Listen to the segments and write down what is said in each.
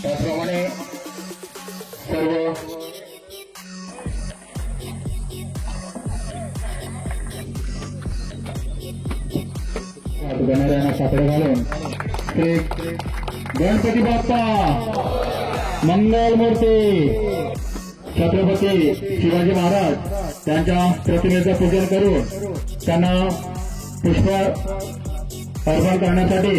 त्याप्रमाणे सर्व गणरायांना साकडे घालून श्री गणपती बाप्पा मंगल मूर्ती छत्रपती शिवाजी महाराज त्यांच्या प्रतिमेचं पूजन करून त्यांना पुष्प अर्पण करण्यासाठी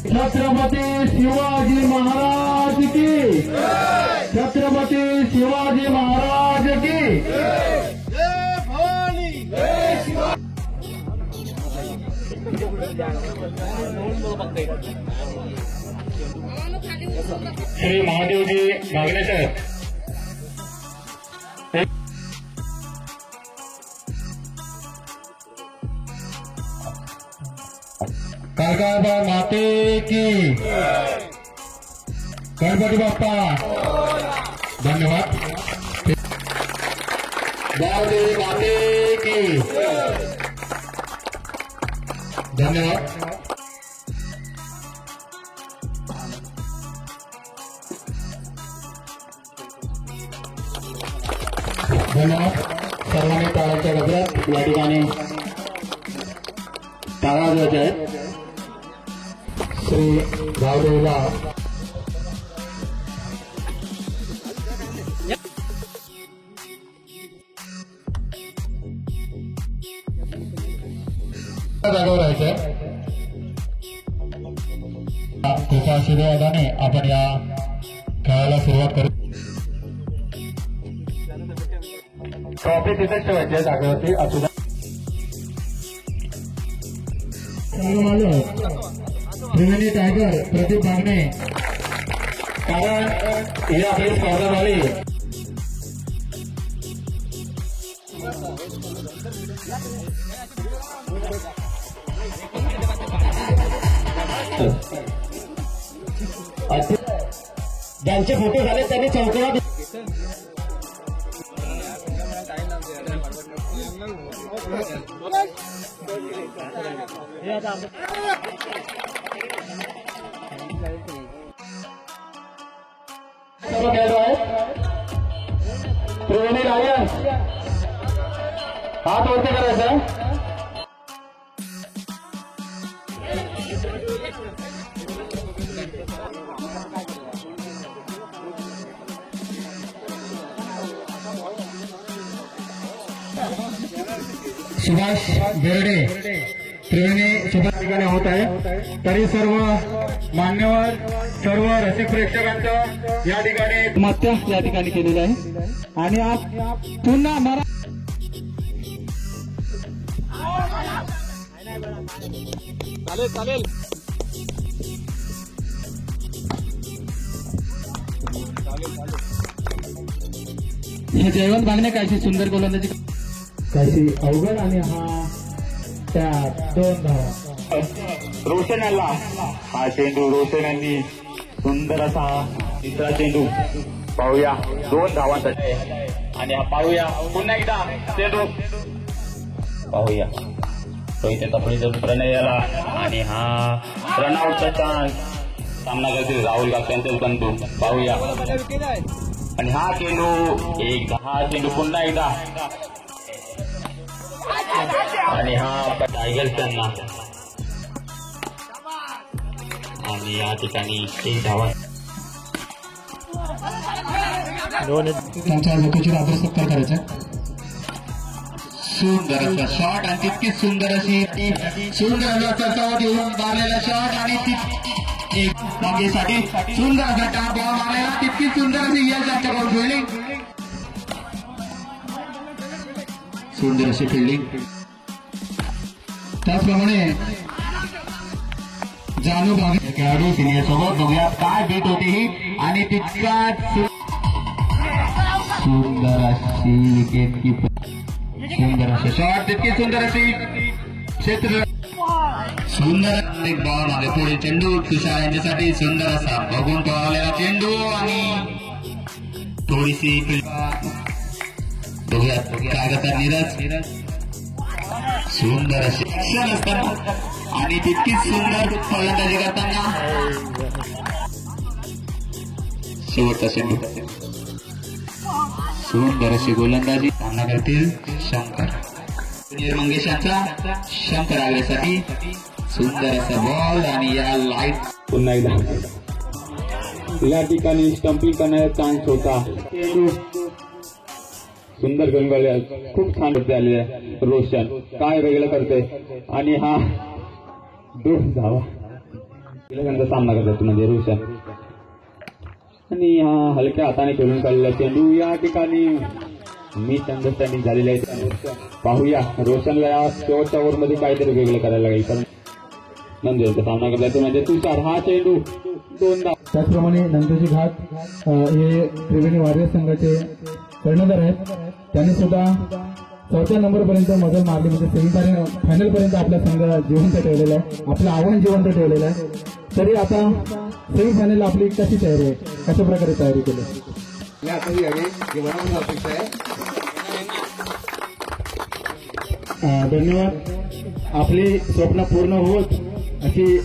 छत्रपती शिवाजी महाराज की, छत्रपती शिवाजी महाराज की। श्री महादेवजी भागनेश्वर काळकाबा माते की, गणपती बाप्पा धन्यवाद। गावदेवी माते की धन्यवाद। धन्यवाद। सर्वांनी टाळ्यांच्या गजरात या ठिकाणी टाळा वाजवायच्या आहेत। श्री गावदेवीला जागेवर राहायचंय। कृपा आशीर्वादाने आपण या खेळाला सुरुवात करू। ट्रॉफी तिथेच ठेवायची जागेवरती असू द्या। त्रिवेणी टायगर प्रदीप बागणे, कारण ही आपली स्पर्धा झाली ज्यांचे फोटो झाले त्यांनी चौकोनात सर्व खेळाडू आहेत। त्रिवेणी लायन्स हात वरती करायचा। सुभाष बेर्डे त्रिवेणी सोबत ठिकाणी होत आहे। तरी सर्व मान्यवर सर्व रसिक प्रेक्षकांचं या ठिकाणी मत्स्य या ठिकाणी केलेलं आहे। आणि आज पुन्हा मरा चालेल हे जयवंत बागणे कायशी सुंदर गोलंदाजी कायशी अवघड आणि हा त्या 2 धावा रोशन आला। हा चेंडू रोशन यांनी सुंदर असा तिसरा चेंडू पाहूया 2 धावांसाठी। आणि हा पाहूया पुन्हा एकदा चेंडू पाहूया रोहित तपडीचं प्रणय आला। आणि हा रनआउटचा चान्स सामना करतील राहुल काकांचाच बंधू पाहूया। आणि हा चेंडू एक हा चेंडू पुन्हा एकदा आणि हा टायगर्सना आणि या ठिकाणी 1 धावा त्यांच्या लोकांची आदर सत्कार करायचा। सुंदर असा शॉट आणि तितकीच सुंदर अशी सुंदर असा येऊन मारलेला शॉट आणि मागेसाठी सुंदर असा टाप बॉल मारलेला तितकीच सुंदर अशी यश त्यांच्या बॉल फिल्डिंग सुंदर अशी फिल्डिंग। त्याचप्रमाणे जानू भागे खेळाडू सिनियर सोबत बघूया काय बीट होती ही। आणि तितकाच सुंदर अशी विकेट कीपर सुंदर असे शॉट तितकी सुंदर अशी क्षेत्र सुंदर एक बॉल आले पुढे चेंडू तुषार यांच्यासाठी सुंदर असा बघून पळालेला चेंडू आणि थोडीशी बघूया काय करतात नीरज सुंदर असे क्षण असतात आणि तितकीच सुंदर फलंदाजी करताना शेवटचा चेंडू सुंदर अशी गोलंदाजी सामना करतील शंकर मंगेश यांचा शंकर आल्यासाठी सुंदर असा बॉल आणि या लाईट पुन्हा एकदा या ठिकाणी स्टंपिंग करण्याचा चान्स होता. सुंदर गंगाले खूप छान आले रोशन काय वेगळं करते आणि हा 2 धावा सामना करतात म्हणजे रोशन आणि हा हलक्या हाताने खेळून काढलेला चेंडू या ठिकाणी मिसअंडरस्टँडिंग झालेली आहे. पाहूया रोशनला या शेवटच्या ओव्हरमध्ये काहीतरी वेगळं करायला लागेल कारण नंदूचा सामना करतात म्हणजे तुषार हा चेंडू 2 धावा. त्याचप्रमाणे नंदूजी घाट हे त्रिवेणी वॉरियर्स संघाचे कर्णधार आहेत. त्यांनी सुद्धा 4थ्या नंबरपर्यंत मजल मारली म्हणजे फायनल पर्यंत आपला संघ जिवंत ठेवलेला आहे आपलं आव्हान जिवंत ठेवलेलं आहे. तरी आता सेमीफायनल आपली कशी तयारी आहे कशा प्रकारे तयारी केली धन्यवाद. आपली स्वप्न पूर्ण होत अशी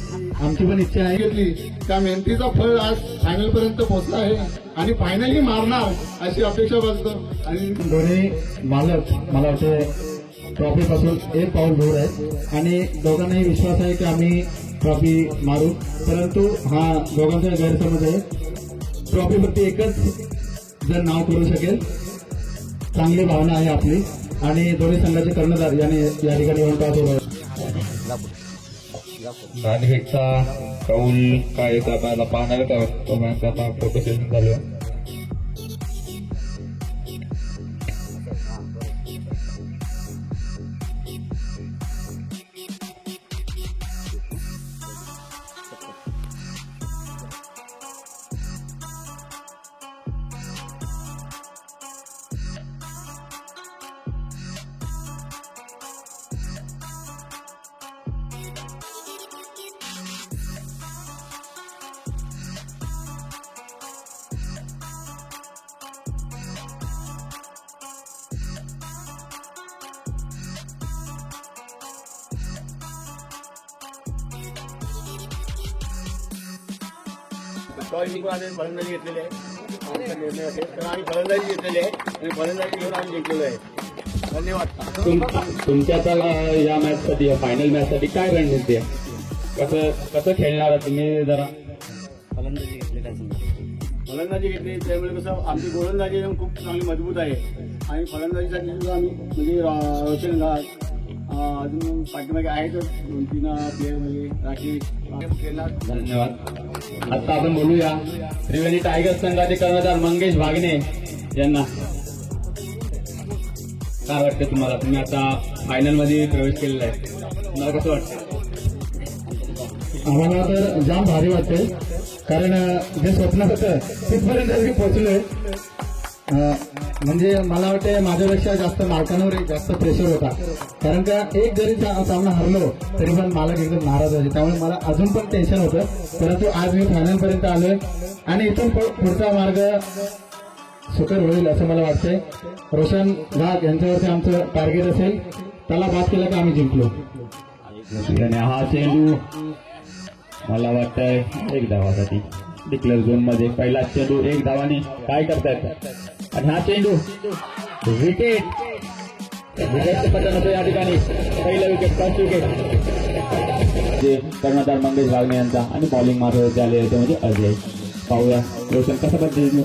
आमची पण इच्छा आहे. घेतली त्या मेहनतीचा फळ आज फायनल पर्यंत पोहोचला आहे आणि फायनली मारणार अशी अपेक्षा बसतो. आणि दोन्ही मालक मला वाटते ट्रॉफी पासून 1 पाऊल दूर आहेत आणि दोघांनाही विश्वास आहे की आम्ही ट्रॉफी मारू. परंतु हा दोघांचा गैरसमज आहे. ट्रॉफीवरती एकच जण नाव करू शकेल. चांगली भावना आहे आपली आणि दोन्ही संघाचे कर्णधार याने या ठिकाणी होणार गाडगेटचा कौल काय आपल्याला पाहणार आहोत. आता फोटो सेशन चालू आहे. फलंदाजी घेतलेली आहे आमचा निर्णय असेल तर आम्ही फलंदाजी घेतलेली आहे आणि फलंदाजी घेऊन आम्ही जिंकलेलो आहे. धन्यवाद. तुमच्या आता या मॅच साठी फायनल मॅच साठी काय रणनीती आहे कसं खेळणार तुम्ही जरा फलंदाजी घेतली त्यामुळे कसं आमची गोलंदाजी खूप चांगली मजबूत आहे आणि फलंदाजीसाठी सुद्धा आम्ही म्हणजे रोशन घाट अजून पाठीमागे आहेत 2-3 प्लेयर म्हणजे राकेश. धन्यवाद. आता आपण बोलूया त्रिवेणी टायगर्स संघाचे कर्णधार मंगेश भागणे यांना. काय वाटतं तुम्हाला तुम्ही आता फायनल मध्ये प्रवेश केलेला आहे तुम्हाला कसं वाटतं. आम्हाला तर जाम भारी वाटते कारण जे स्वप्न होतं तिथपर्यंत मी पोहोचलोय. म्हणजे मला वाटतं माझ्यापेक्षा जास्त मालकांवर जास्त प्रेशर होता कारण का एक जरी सामना हरलो तरी पण मालक एकदम नाराज व्हायचे त्यामुळे मला अजून पण टेन्शन होतं. परंतु आज मी फायनल पर्यंत आलोय आणि इथून पुढचा मार्ग सुकर होईल असं मला वाटतंय. रोशन घाट यांच्यावरती आमचं टार्गेट असेल त्याला बाद केलं का आम्ही जिंकलो. हा चेंडू मला वाटतंय 1 धावासाठी डिक्लेअर झोन मध्ये पहिला चेंडू 1 धावाने काय करतायत आणि हा चेंडू विकेट पतन होतो या ठिकाणी. पहिला विकेट फर्स्ट विकेट जे कर्णधार मंगेश भागणे यांचा आणि बॉलिंग मारत आले होते म्हणजे अजय. पाहूया रोशन कसं पद्धतीने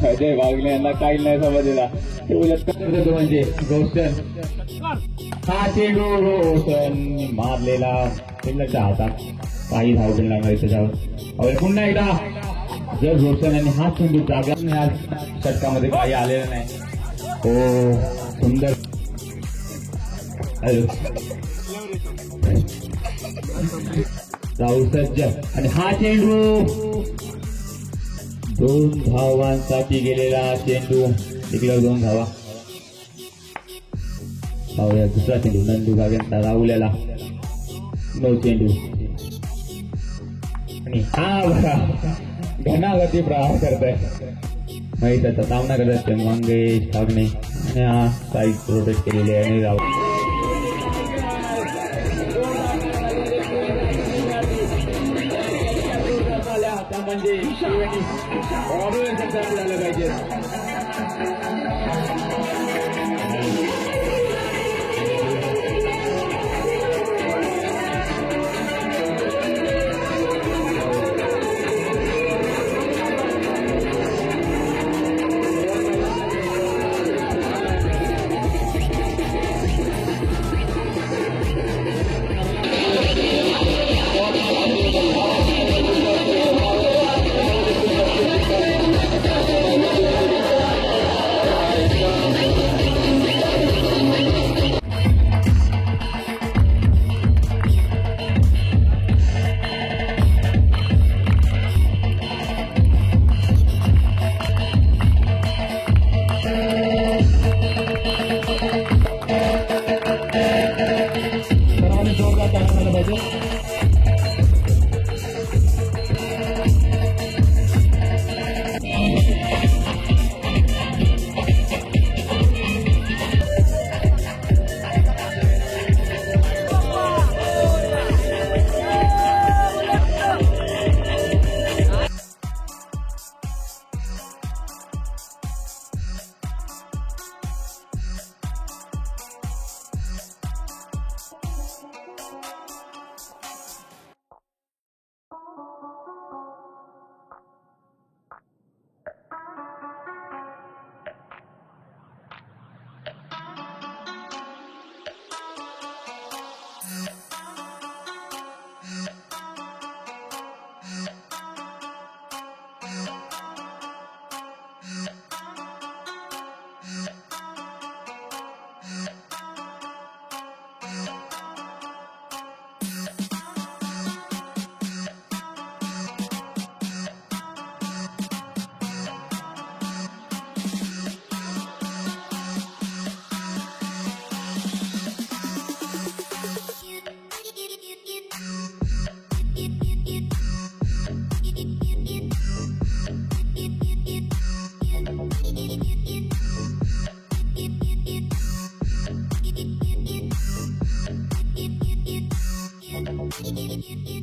अजय भागणे यांना काही नाही समजलेला म्हणजे रोशन हा चेंडू रोशन मारलेला फिल्डरच्या हातात काही धाव मिळणार नाही त्याच्यावर. पुन्हा एकदा जर रोशन आणि हा चेंडू जागा षटकामध्ये काही आलेलं नाही. हो सुंदर राहुल सज्ज आणि हा चेंडू 2 धावांसाठी गेलेला चेंडू तिकडे 2 धावा. पाहूया दुसरा चेंडू नंदू गागेंचा राहुल याला 9 चेंडू आणि हा बघा घनागती प्रहार करताय माहित सामना करतात मंगेश भागणे साईड प्रोटेक्ट केलेली आहे गाव म्हणजे पाहिजे Get